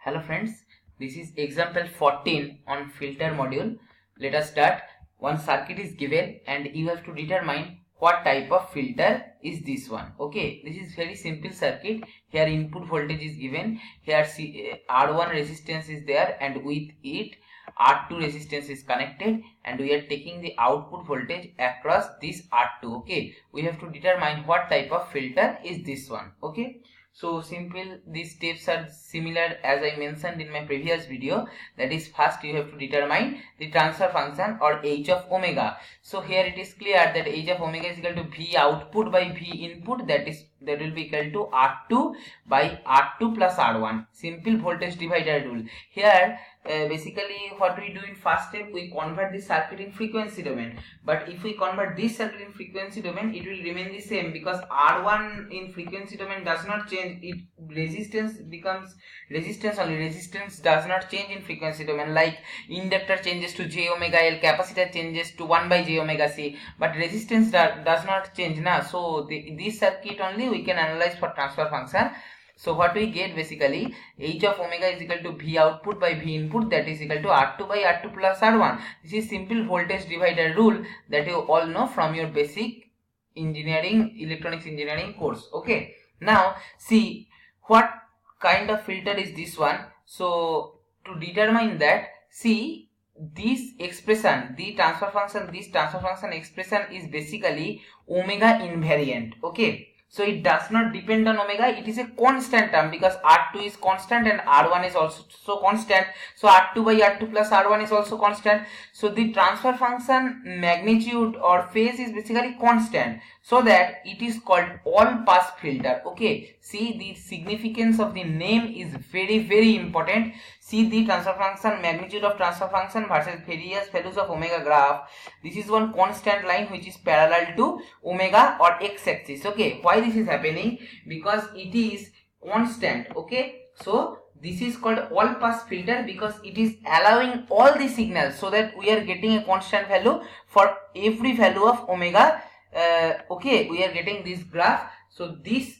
Hello friends, this is example 14 on filter module. Let us start. One circuit is given and you have to determine what type of filter is this one. Okay, this is very simple circuit. Here input voltage is given. Here R1 resistance is there and with it R2 resistance is connected and we are taking the output voltage across this R2. Okay, we have to determine what type of filter is this one. Okay. So simple, these steps are similar as I mentioned in my previous video. That is, first you have to determine the transfer function or h of omega. So here it is clear that h of omega is equal to V output by V input, that will be equal to R2 by R2 plus R1. Simple voltage divider rule. Here basically what we do in first step, we convert the circuit in frequency domain. But if we convert this circuit in frequency domain, it will remain the same because R1 in frequency domain does not change. It resistance becomes resistance only. Resistance does not change in frequency domain. Like inductor changes to j omega L, capacitor changes to 1 by j omega C, but resistance does not change now. So this circuit only we can analyze for transfer function. So what we get basically, h of omega is equal to V output by V input, that is equal to R2 by R2 plus R1. This is simple voltage divider rule that you all know from your basic engineering, electronics engineering course. Okay. Now see what kind of filter is this one. So to determine that, see this expression, this transfer function expression is basically omega invariant. Okay. So it does not depend on omega, it is a constant term because R2 is constant and R1 is also constant. So R2 by R2 plus R1 is also constant. So the transfer function magnitude or phase is basically constant. So that it is called all pass filter. Okay, see the significance of the name is very important. See the transfer function, magnitude of transfer function versus various values of omega graph. This is one constant line which is parallel to omega or x-axis. Okay, why this is happening? Because it is constant. Okay, so this is called all pass filter because it is allowing all the signals so that we are getting a constant value for every value of omega. Okay, we are getting this graph. So this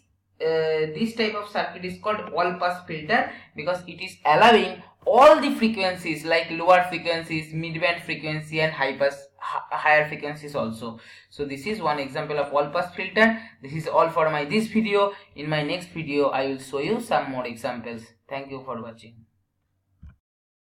type of circuit is called all pass filter because it is allowing all the frequencies like lower frequencies, mid-band frequency and higher frequencies also. So this is one example of all pass filter. This is all for this video. In my next video I will show you some more examples. Thank you for watching.